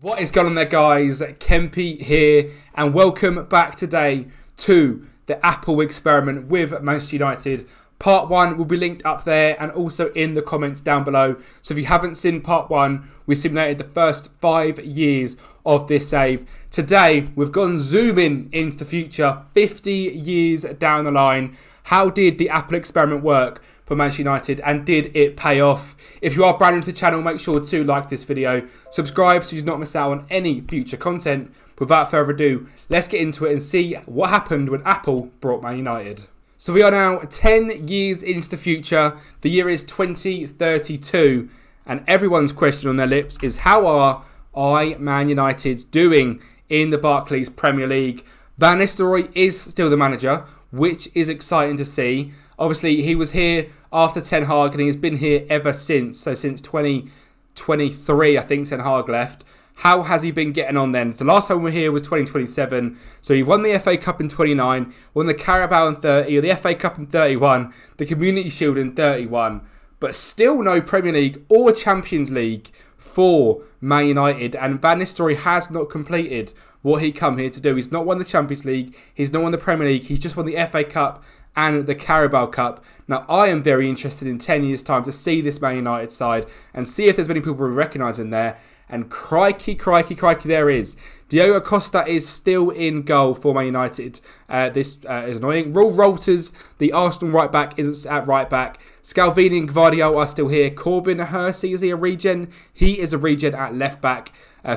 What is going on there, guys? Kempy here, and welcome back today to the Apple experiment with Manchester United. Part 1 will be linked up there and also in the comments down below. So if you haven't seen part 1, we simulated the first 5 years of this save. Today, we've gone zooming into the future, 50 years down the line. How did the Apple experiment work for Manchester United, and did it pay off? If you are brand new to the channel, make sure to like this video, subscribe so you do not miss out on any future content. Without further ado, let's get into it and see what happened when Apple brought Man United. So we are now 10 years into the future. The year is 2032, and everyone's question on their lips is, how are Man United doing in the Barclays Premier League? Van Nistelrooy is still the manager, which is exciting to see. Obviously, he was here after Ten Hag, and he has been here ever since. So since 2023, I think Ten Hag left. How has he been getting on then? The last time we were here was 2027. So he won the FA Cup in 29, won the Carabao in 30, the FA Cup in 31, the Community Shield in 31. But still no Premier League or Champions League for Man United. And Van Nistelrooy has not completed what he come here to do. He's not won the Champions League. He's not won the Premier League. He's just won the FA Cup and the Carabao Cup. Now, I am very interested in 10 years' time to see this Man United side and see if there's many people we recognise in there. And crikey, there is. Diogo Costa is still in goal for Man United. This is annoying. Raul Rolters, the Arsenal right back, isn't at right back. Scalvini and Gvardiol are still here. Corbin Hersey, is he a regen? He is a regen at left back.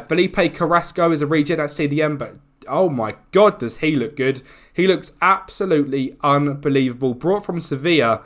Felipe Carrasco is a regen at CDM, but oh my God, does he look good. He looks absolutely unbelievable. Brought from Sevilla.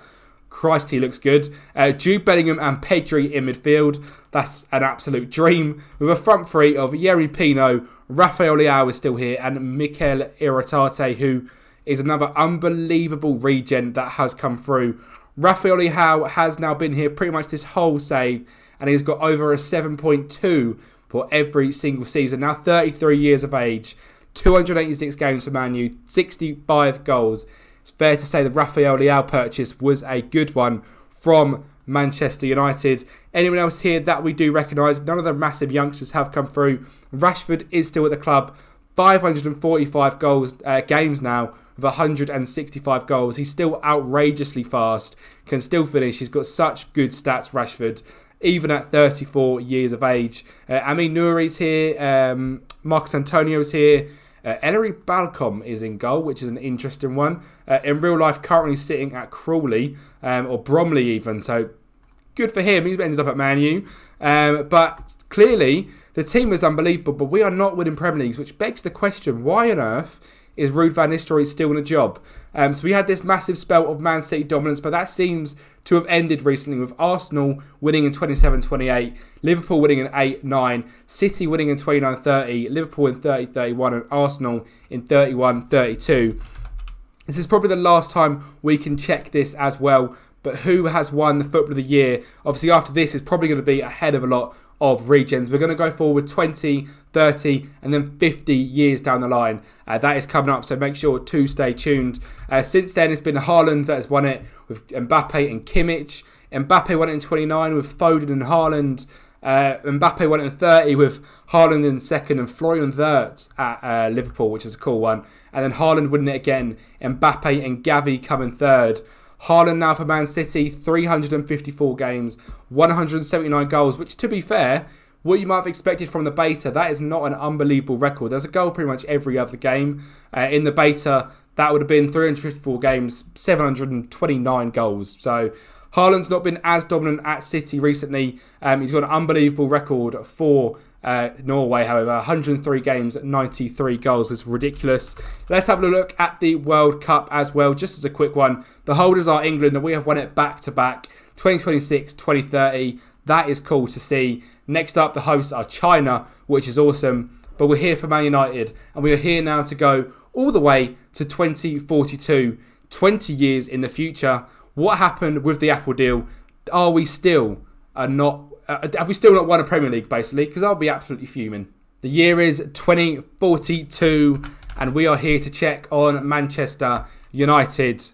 Christ, he looks good. Jude Bellingham and Pedri in midfield. That's an absolute dream. With a front three of Yerry Pino, Rafael Leao is still here, and Mikel Iriarte, who is another unbelievable regen that has come through. Rafael Leao has now been here pretty much this whole save, and he's got over a 7.2 for every single season. Now 33 years of age, 286 games for Man U, 65 goals. It's fair to say the Rafael Leao purchase was a good one from Manchester United. Anyone else here that we do recognise? None of the massive youngsters have come through. Rashford is still at the club. 545 games now with 165 goals. He's still outrageously fast. Can still finish. He's got such good stats, Rashford, even at 34 years of age. Amin Nouri's here. Marcus Antonio's here. Ellery Balcom is in goal, which is an interesting one. In real life, currently sitting at Crawley, or Bromley even, so good for him. He's ended up at Man U. But clearly, the team is unbelievable, but we are not winning Premier Leagues, which begs the question, why on earth is Ruud van Nistelrooy still in a job? So we had this massive spell of Man City dominance, but that seems to have ended recently, with Arsenal winning in 27-28, Liverpool winning in 8-9, City winning in 29-30, Liverpool in 30-31, and Arsenal in 31-32. This is probably the last time we can check this as well, but who has won the Football of the Year? Obviously, after this, is probably going to be ahead of a lot of regens. We're going to go forward 20, 30 and then 50 years down the line. That is coming up, so make sure to stay tuned. Since then, it's been Haaland that has won it with Mbappe and Kimmich. Mbappe won it in 29 with Foden and Haaland. Mbappe won it in 30 with Haaland in second and Florian Wirtz at Liverpool, which is a cool one. And then Haaland winning it again. Mbappe and Gavi come in third. Haaland now for Man City, 354 games, 179 goals, which, to be fair, what you might have expected from the beta, that is not an unbelievable record. There's a goal pretty much every other game. In the beta, that would have been 354 games, 729 goals. So Haaland's not been as dominant at City recently. He's got an unbelievable record for Norway, however. 103 games, 93 goals. It's ridiculous. Let's have a look at the World Cup as well, just as a quick one. The holders are England, and we have won it back-to-back, 2026, 2030. That is cool to see. Next up, the hosts are China, which is awesome. But we're here for Man United, and we are here now to go all the way to 2042, 20 years in the future. What happened with the Apple deal? Are we still not... have we still not won a Premier League, basically? Because I'll be absolutely fuming. The year is 2042, and we are here to check on Manchester United.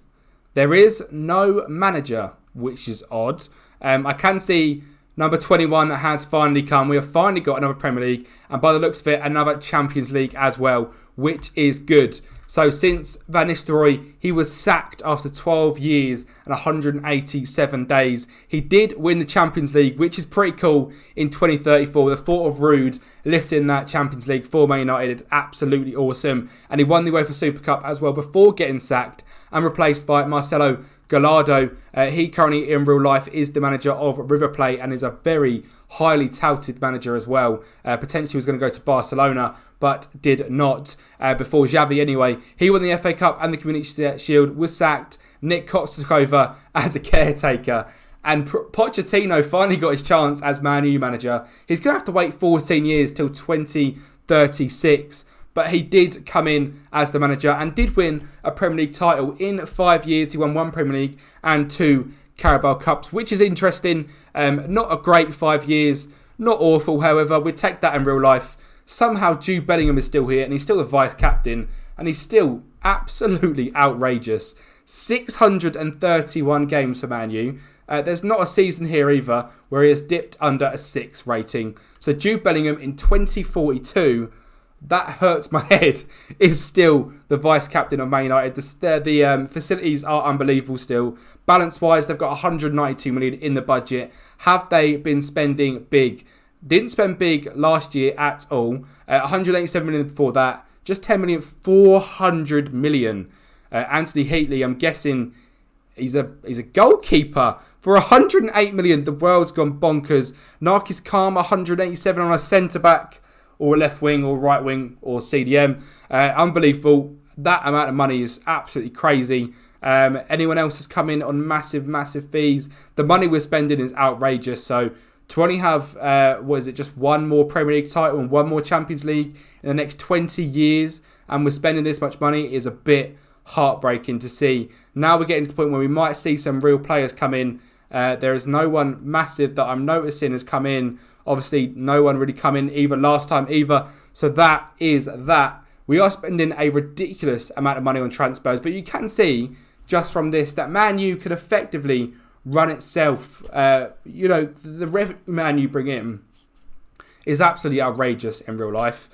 There is no manager, which is odd. I can see Number 21 has finally come. We have finally got another Premier League, and by the looks of it, another Champions League as well, which is good. So since Van Nistelrooy, he was sacked after 12 years and 187 days. He did win the Champions League, which is pretty cool, in 2034. The thought of Ruud lifting that Champions League for Man United, absolutely awesome. And he won the UEFA Super Cup as well before getting sacked and replaced by Marcelo Gallardo. He currently in real life is the manager of River Plate and is a very highly touted manager as well. Potentially was going to go to Barcelona, but did not. Before Xavi anyway. He won the FA Cup and the Community Shield, was sacked. Nick Cox took over as a caretaker. And Pochettino finally got his chance as Man U manager. He's going to have to wait 14 years till 2036. But he did come in as the manager and did win a Premier League title in 5 years. He won 1 Premier League and 2 Carabao Cups, which is interesting. Not a great 5 years, not awful. However, we'd take that in real life. Somehow Jude Bellingham is still here and he's still the vice captain and he's still absolutely outrageous. 631 games for Man U. There's not a season here either where he has dipped under a 6 rating. So Jude Bellingham in 2042... that hurts my head, is still the vice-captain of Man United. The facilities are unbelievable still. Balance-wise, they've got 192 million in the budget. Have they been spending big? Didn't spend big last year at all. 187 million before that. Just 10 million, 400 million. Anthony Heatley, I'm guessing he's a goalkeeper. For 108 million, the world's gone bonkers. Narkis Khan, 187 on a centre-back. Or left wing, or right wing, or CDM. Unbelievable. That amount of money is absolutely crazy. Anyone else has come in on massive, massive fees. The money we're spending is outrageous. So to only have, just one more Premier League title and one more Champions League in the next 20 years, and we're spending this much money, is a bit heartbreaking to see. Now we're getting to the point where we might see some real players come in. There is no one massive that I'm noticing has come in. Obviously, no one really come in either last time either. So that is that. We are spending a ridiculous amount of money on transfers. But you can see, just from this, that Man U could effectively run itself. The revenue Man U bring in is absolutely outrageous in real life.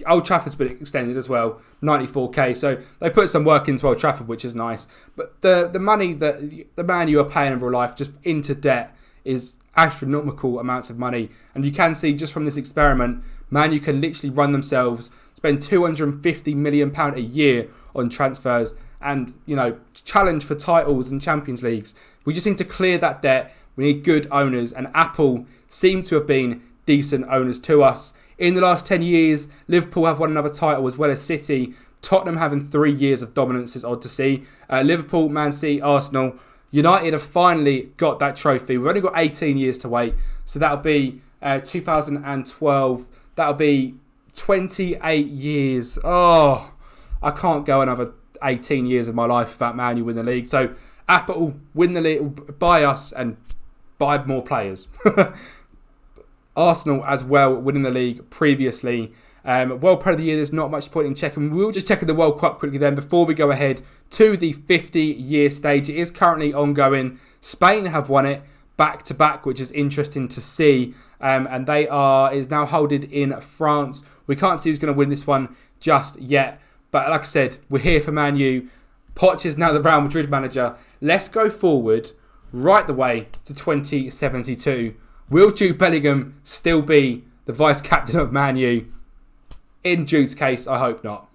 Old Trafford's been extended as well, 94k. So they put some work into Old Trafford, which is nice. But the money that the Man U are paying in real life just into debt is astronomical amounts of money. And you can see just from this experiment, Man U can literally run themselves, spend £250 million a year on transfers and, challenge for titles and Champions Leagues. We just need to clear that debt. We need good owners, and Apple seem to have been decent owners to us. In the last 10 years, Liverpool have won another title as well as City. Tottenham having 3 years of dominance is odd to see. Liverpool, Man City, Arsenal. United have finally got that trophy. We've only got 18 years to wait. So that'll be 2012. That'll be 28 years. Oh, I can't go another 18 years of my life without Man U win the league. So Apple win the league, buy us and buy more players. Arsenal as well winning the league previously. World Player of the Year, there's not much point in checking. We'll just check the World Cup quickly then before we go ahead to the 50-year stage. It is currently ongoing. Spain have won it back to back, which is interesting to see. And is now held in France. We can't see who's going to win this one just yet. But like I said, we're here for Man U. Poch is now the Real Madrid manager. Let's go forward right the way to 2072. Will Jude Bellingham still be the vice captain of Man U? In Jude's case, I hope not.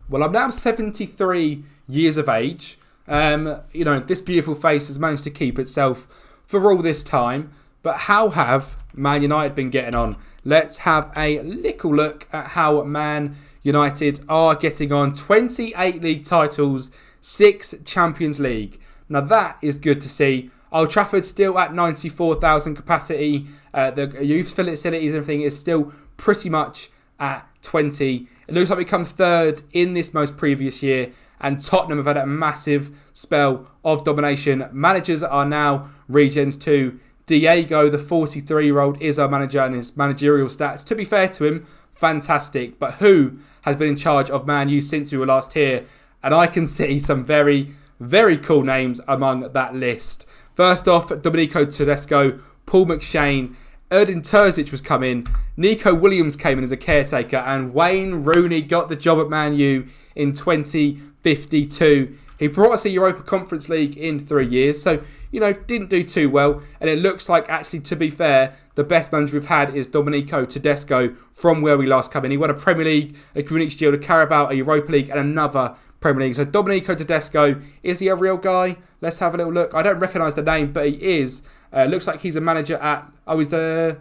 Well, I'm now 73 years of age. This beautiful face has managed to keep itself for all this time. But how have Man United been getting on? Let's have a little look at how Man United are getting on. 28 league titles, 6 Champions League. Now that is good to see. Old Trafford still at 94,000 capacity. The youth facilities and everything is still pretty much at 20. It looks like we come third in this most previous year, and Tottenham have had a massive spell of domination. Managers are now regens too. Diego, the 43-year-old, is our manager, and his managerial stats, to be fair to him, fantastic. But who has been in charge of Man U since we were last here? And I can see some very, very cool names among that list. First off, Domenico Tedesco, Paul McShane, Erdin Terzic was coming, Nico Williams came in as a caretaker, and Wayne Rooney got the job at Man U in 2052. He brought us a Europa Conference League in 3 years, so, didn't do too well. And it looks like, actually, to be fair, the best manager we've had is Domenico Tedesco from where we last come in. He won a Premier League, a Community Shield, a Carabao, a Europa League, and another Premier League. So Domenico Tedesco, is he a real guy? Let's have a little look. I don't recognise the name, but he is. Looks like he's a manager at... he's the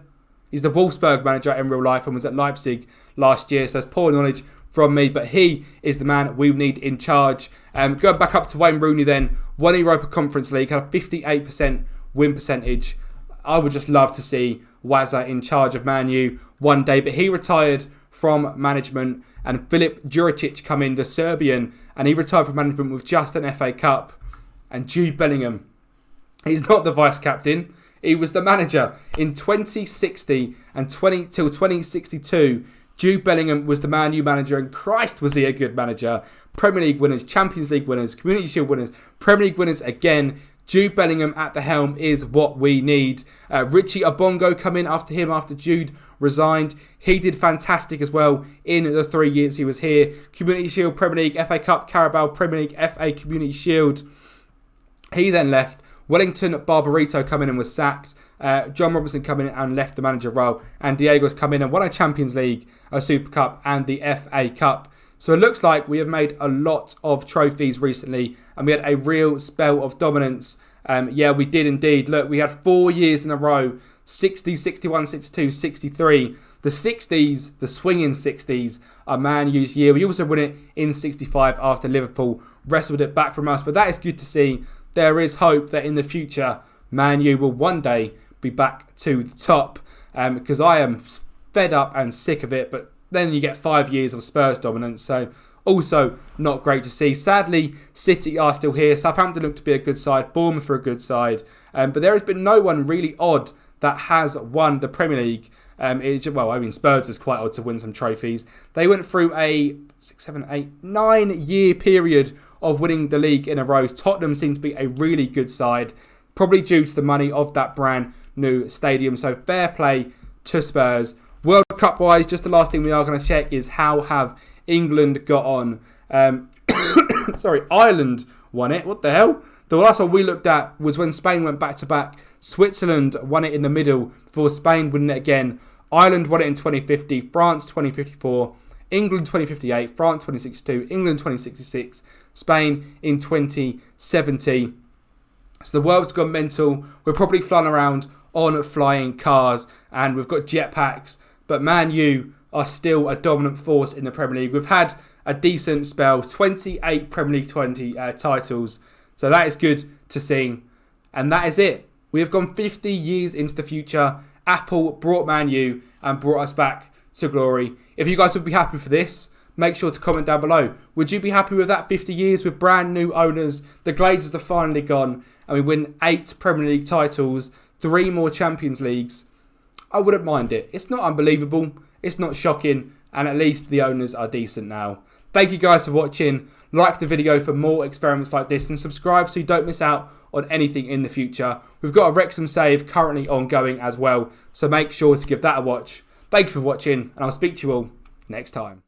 Wolfsburg manager in real life and was at Leipzig last year. So that's poor knowledge from me, but he is the man we need in charge. Going back up to Wayne Rooney then, won the Europa Conference League, had a 58% win percentage. I would just love to see Wazza in charge of Man U one day, but he retired from management, and Filip Juricic come in, the Serbian, and he retired from management with just an FA Cup. And Jude Bellingham, he's not the vice captain, he was the manager in 2060 and till 2062. Jude Bellingham was the Man U manager, and Christ was he a good manager. Premier League winners, Champions League winners, Community Shield winners, Premier League winners again. Jude Bellingham at the helm is what we need. Richie Obongo come in after him after Jude resigned. He did fantastic as well in the 3 years he was here. Community Shield, Premier League, FA Cup, Carabao, Premier League, FA Community Shield. He then left. Wellington Barbarito come in and was sacked. John Robinson come in and left the manager role. And Diego's come in and won a Champions League, a Super Cup and the FA Cup. So it looks like we have made a lot of trophies recently, and we had a real spell of dominance. Yeah, we did indeed. Look, we had 4 years in a row, 60, 61, 62, 63. The 60s, the swinging 60s, are Man U's year. We also won it in 65 after Liverpool wrestled it back from us. But that is good to see. There is hope that in the future, Man U will one day be back to the top. Because I am fed up and sick of it. But then you get 5 years of Spurs dominance. So also not great to see. Sadly, City are still here. Southampton look to be a good side. Bournemouth are a good side. But there has been no one really odd that has won the Premier League. Spurs is quite odd to win some trophies. They went through a 9-year period of winning the league in a row. Tottenham seem to be a really good side, probably due to the money of that brand new stadium. So fair play to Spurs. World Cup wise, just the last thing we are going to check is how have England got on. Ireland won it. What the hell? The last one we looked at was when Spain went back to back. Switzerland won it in the middle before Spain winning it again. Ireland won it in 2050, France 2054, England 2058, France 2062, England 2066, Spain in 2070. So the world's gone mental. We're probably flying around on flying cars and we've got jetpacks, but Man U are still a dominant force in the Premier League. We've had a decent spell, 28 Premier League 20 titles, so that is good to see. And that is it. We have gone 50 years into the future. Apple brought Man U and brought us back to glory. If you guys would be happy for this, make sure to comment down below. Would you be happy with that 50 years with brand new owners? The Glazers are finally gone and we win 8 Premier League titles, 3 more Champions Leagues. I wouldn't mind it. It's not unbelievable. It's not shocking. And at least the owners are decent now. Thank you guys for watching. Like the video for more experiments like this and subscribe so you don't miss out on anything in the future. We've got a Wrexham save currently ongoing as well, so make sure to give that a watch. Thank you for watching and I'll speak to you all next time.